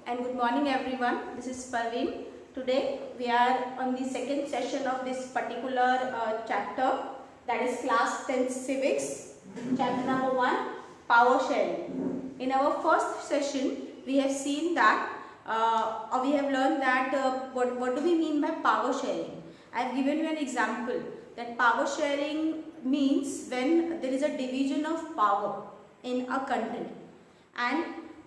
and good morning everyone. This is Parveen. Today we are on the second session of this particular chapter, that is class 10 civics, chapter number 1, power sharing. In our first session we have seen that we have learned that what do we mean by power sharing. I have given you an example that power sharing means when there is a division of power in a country, and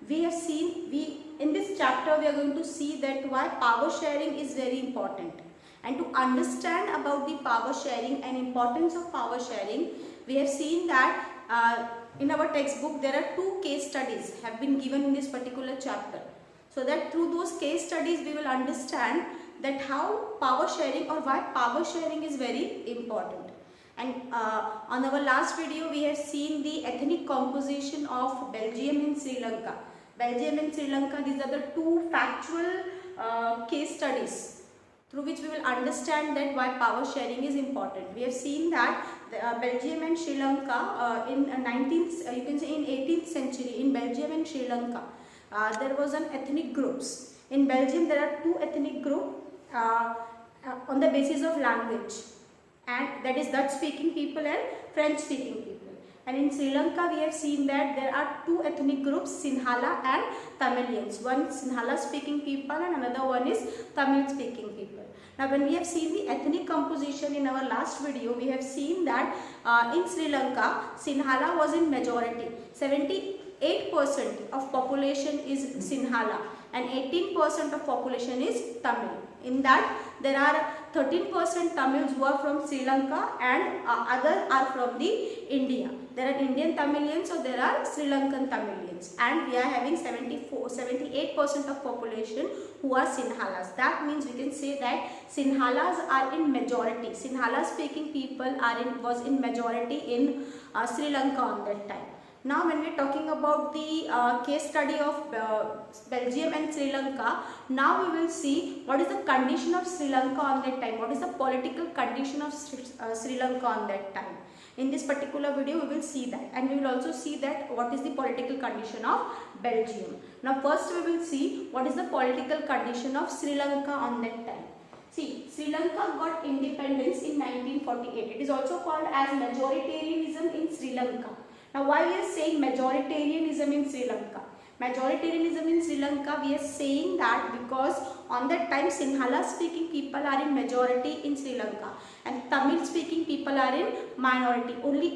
we have seen, in this chapter we are going to see that why power sharing is very important. And to understand about the power sharing and importance of power sharing, we have seen that in our textbook there are 2 case studies have been given in this particular chapter, so that through those case studies we will understand that how power sharing or why power sharing is very important. And on our last video we have seen the ethnic composition of Belgium and Sri Lanka. Belgium and Sri Lanka, these are the 2 factual case studies through which we will understand that why power sharing is important. We have seen that Belgium and Sri Lanka in 19th, you can say in 18th century, in Belgium and Sri Lanka, there was an ethnic groups. In Belgium there are 2 ethnic groups on the basis of language, and that is Dutch speaking people and French speaking people. And in Sri Lanka we have seen that there are 2 ethnic groups, Sinhala and Tamilians. One Sinhala speaking people and another one is Tamil speaking people. Now when we have seen the ethnic composition in our last video, we have seen that in Sri Lanka Sinhala was in majority. 78% of population is Sinhala and 18% of population is Tamil. In that there are 13% Tamils who are from Sri Lanka and others are from the India. There are Indian Tamilians, so there are Sri Lankan Tamilians, and we are having 78% of population who are Sinhalas. That means we can say that Sinhalas are in majority. Sinhala speaking people was in majority in Sri Lanka on that time. Now when we are talking about the case study of Belgium and Sri Lanka, now we will see what is the condition of Sri Lanka on that time, what is the political condition of Sri Lanka on that time. In this particular video we will see that, and we will also see that what is the political condition of Belgium. Now first we will see what is the political condition of Sri Lanka on that time. See, Sri Lanka got independence in 1948. It is also called as majoritarianism in Sri Lanka. Now why we are saying majoritarianism in Sri Lanka? Majoritarianism in Sri Lanka, we are saying that because on that time Sinhala speaking people are in majority in Sri Lanka and Tamil speaking people are in minority. Only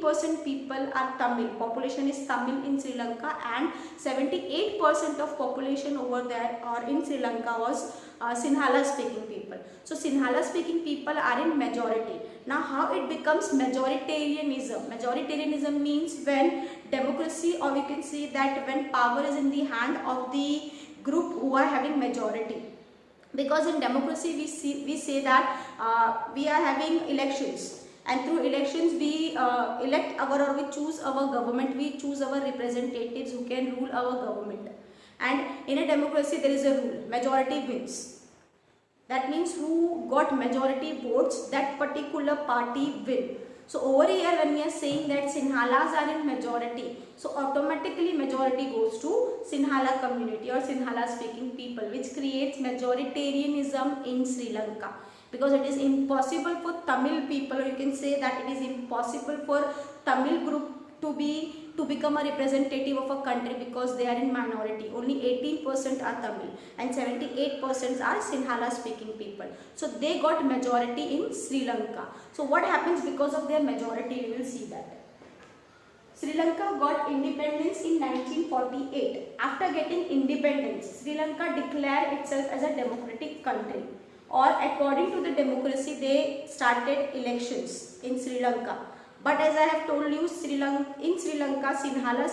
18% people are Tamil. Population is Tamil in Sri Lanka, and 78% of population over there or in Sri Lanka was Sinhala speaking people. So Sinhala speaking people are in majority. Now how it becomes majoritarianism? Majoritarianism means when democracy, or we can say that when power is in the hand of the group who are having majority. Because in democracy we say that we are having elections, and through elections we elect our, or we choose our government, we choose our representatives who can rule our government. And in a democracy there is a rule, majority wins. That means who got majority votes, that particular party win. So over here when we are saying that Sinhalas are in majority, so automatically majority goes to Sinhala community or Sinhala speaking people, which creates majoritarianism in Sri Lanka. Because it is impossible for Tamil people, or you can say that it is impossible for Tamil group to become a representative of a country because they are in minority. Only 18% are Tamil and 78% are Sinhala speaking people. So they got majority in Sri Lanka. So what happens because of their majority, we will see that. Sri Lanka got independence in 1948. After getting independence, Sri Lanka declared itself as a democratic country, or according to the democracy they started elections in Sri Lanka. But as I have told you, in Sri Lanka, Sinhala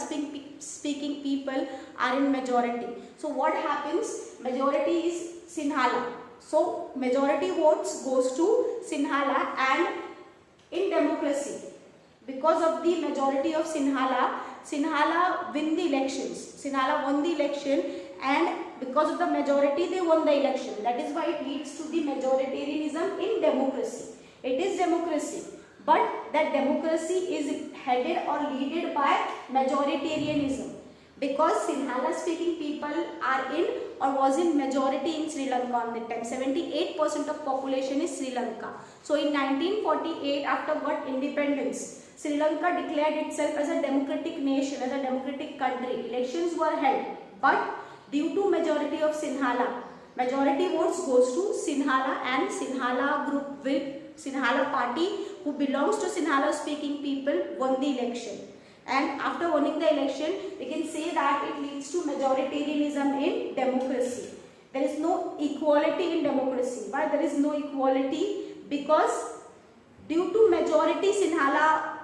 speaking people are in majority. So what happens? Majority is Sinhala. So majority votes goes to Sinhala, and in democracy, because of the majority of Sinhala win the elections. Sinhala won the election, and because of the majority they won the election. That is why it leads to the majoritarianism in democracy. It is democracy, but that democracy is headed or led by majoritarianism. because Sinhala speaking people are in or was in majority in Sri Lanka on that time. 78% of population is Sri Lanka. So in 1948, after got independence, Sri Lanka declared itself as a democratic nation, as a democratic country. Elections were held, but due to majority of Sinhala, majority votes goes to Sinhala, and Sinhala group will, Sinhala party who belongs to Sinhala speaking people won the election. And after winning the election, we can say that it leads to majoritarianism in democracy. There is no equality in democracy. Why there is no equality? Because due to majority Sinhala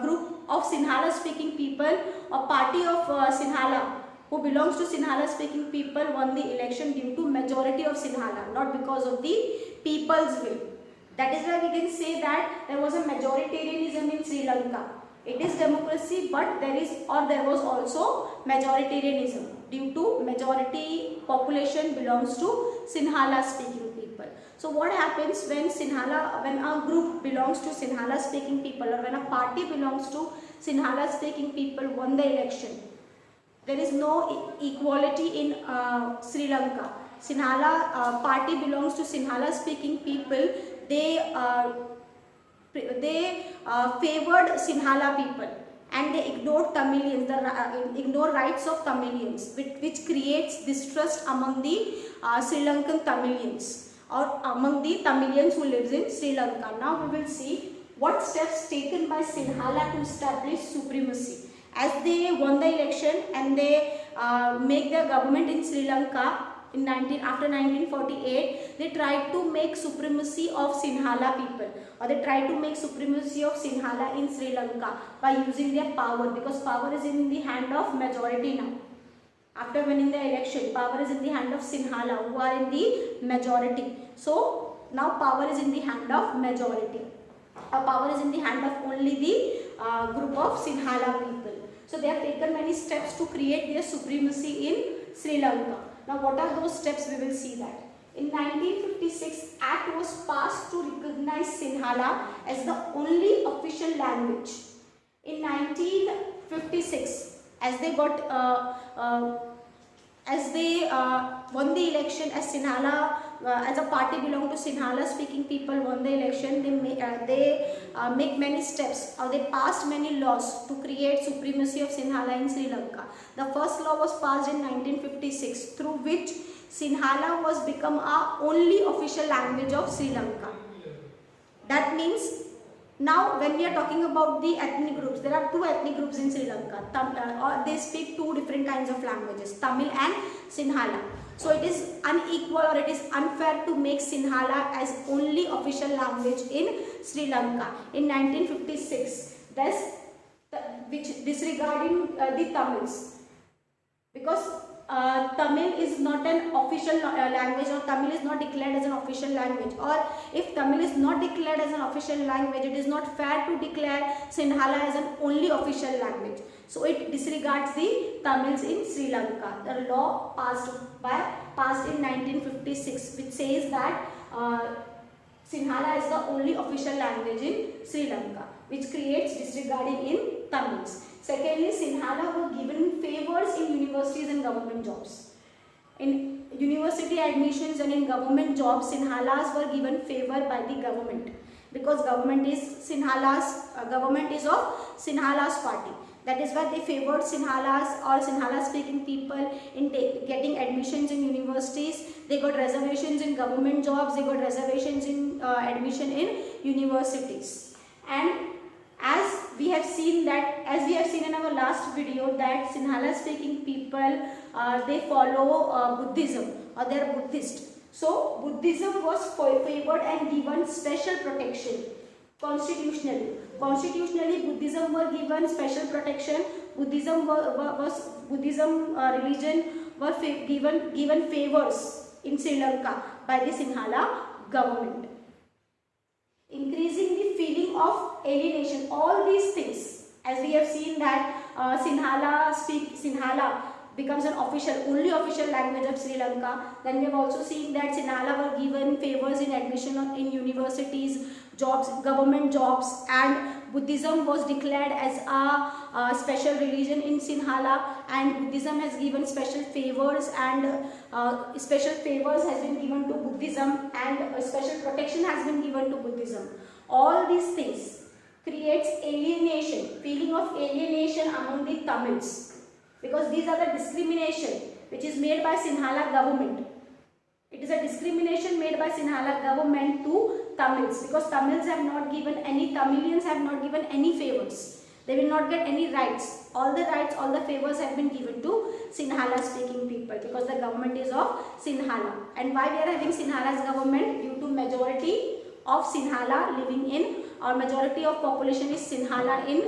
group of Sinhala speaking people, or party of Sinhala who belongs to Sinhala speaking people won the election due to majority of Sinhala, not because of the people's will. That is why we can say that there was a majoritarianism in Sri Lanka. It is democracy, but there was also majoritarianism due to majority population belongs to Sinhala speaking people. So what happens when a group belongs to Sinhala speaking people, or when a party belongs to Sinhala speaking people won the election? There is no equality in Sri Lanka. Sinhala party belongs to Sinhala speaking people. They favored Sinhala people, and they ignored Tamilians, ignore rights of Tamilians, which creates distrust among the Sri Lankan Tamilians, or among the Tamilians who lives in Sri Lanka. Now we will see what steps taken by Sinhala to establish supremacy. As they won the election and they make their government in Sri Lanka after 1948, they tried to make supremacy of Sinhala people, or they tried to make supremacy of Sinhala in Sri Lanka by using their power, because power is in the hand of majority now. After winning the election, power is in the hand of Sinhala, who are in the majority. So now power is in the hand of majority. Power is in the hand of only the group of Sinhala people. So they have taken many steps to create their supremacy in Sri Lanka. Now what are those steps? We will see that. In 1956, Act was passed to recognize Sinhala as the only official language. In 1956, as they won the election, as Sinhala, as a party belonging to Sinhala speaking people won the election, they make many steps, or they passed many laws to create supremacy of Sinhala in Sri Lanka. The first law was passed in 1956, through which Sinhala was become our only official language of Sri Lanka. That means now when we are talking about the ethnic groups, there are two ethnic groups in Sri Lanka. They speak two different kinds of languages, Tamil and Sinhala. So it is unequal, or it is unfair to make Sinhala as only official language in Sri Lanka in 1956, which disregarding the Tamils, because Tamil is not an official language, or Tamil is not declared as an official language, or if Tamil is not declared as an official language, it is not fair to declare Sinhala as an only official language. So it disregards the Tamils in Sri Lanka. The law passed in 1956, which says that Sinhala is the only official language in Sri Lanka, which creates disregarding in Tamils. Secondly, Sinhala were given favors in universities and government jobs. In university admissions and in government jobs, Sinhalas were given favor by the government, because government is of Sinhala's party. That is why they favored Sinhalas or Sinhala speaking people in getting admissions in universities. They got reservations in government jobs, they got reservations in admission in universities. And as we have seen in our last video, that Sinhala speaking people, they follow Buddhism, or they are Buddhist. So Buddhism was favored and given special protection constitutionally. Constitutionally, Buddhism were given special protection. Buddhism religion were given favors in Sri Lanka by the Sinhala government. Increasing the feeling of alienation, all these things, as we have seen that Sinhala becomes an only official language of Sri Lanka. Then we have also seen that Sinhala were given favors in admission in universities, jobs, government jobs, and Buddhism was declared as a special religion in Sinhala, and Buddhism has given special favors, and special favors has been given to Buddhism, and special protection has been given to Buddhism. All these things creates alienation, feeling of alienation among the Tamils, because these are the discrimination which is made by Sinhala government. It is a discrimination made by Sinhala government to Tamils, because Tamils have not given any, Tamilians have not given any favors. They will not get any rights. All the rights, all the favors have been given to Sinhala speaking people, because the government is of Sinhala. And why we are having Sinhala's government? Due to majority of Sinhala living in, or majority of population is Sinhala in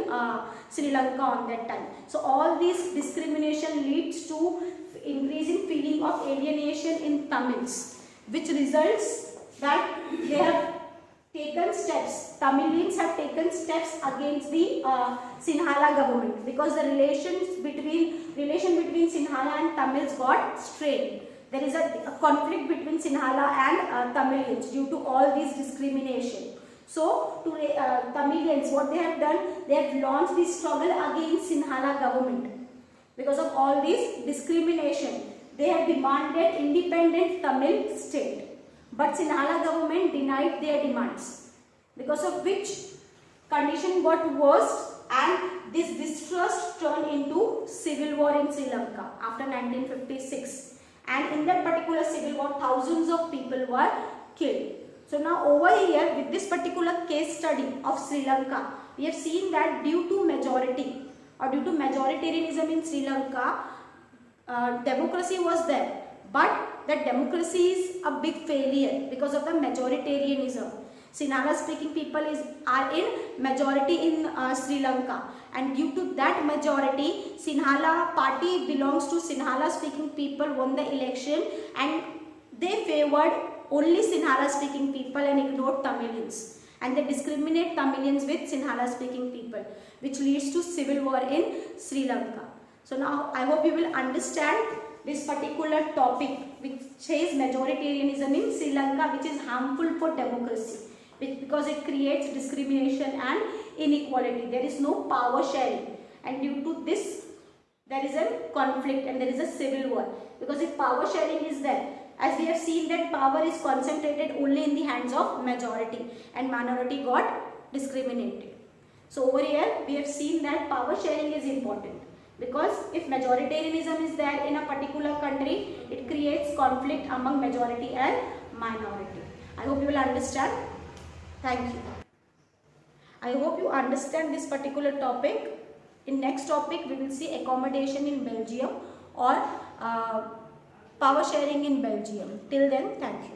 Sri Lanka on that time. So all this discrimination leads to increasing feeling of alienation in Tamils, which results that they have taken steps, Tamilians have taken steps against the Sinhala government, because the relation between Sinhala and Tamils got strained. There is a conflict between Sinhala and Tamilians due to all this discrimination. So, to Tamilians, what they have done, they have launched this struggle against Sinhala government. Because of all this discrimination, they have demanded independent Tamil state. But Sinhala government denied their demands, because of which condition got worse, and this distrust turned into civil war in Sri Lanka after 1956. And in that particular civil war, thousands of people were killed. So now over here, with this particular case study of Sri Lanka, we have seen that due to majority or due to majoritarianism in Sri Lanka, democracy was there, but that democracy is a big failure because of the majoritarianism. Sinhala speaking people are in majority in Sri Lanka, and due to that majority, Sinhala party belongs to Sinhala speaking people won the election, and they favored only Sinhala speaking people and ignored Tamilians, and they discriminate Tamilians with Sinhala speaking people, which leads to civil war in Sri Lanka. So now I hope you will understand this particular topic, which says majoritarianism in Sri Lanka, which is harmful for democracy, because it creates discrimination and inequality. There is no power sharing, and due to this there is a conflict and there is a civil war, because if power sharing is there, as we have seen that power is concentrated only in the hands of majority and minority got discriminated. So over here we have seen that power sharing is important, because if majoritarianism is there in a particular country, it creates conflict among majority and minority. I hope you will understand. Thank you. I hope you understand this particular topic. In next topic we will see accommodation in Belgium or power sharing in Belgium. Till then, thank you.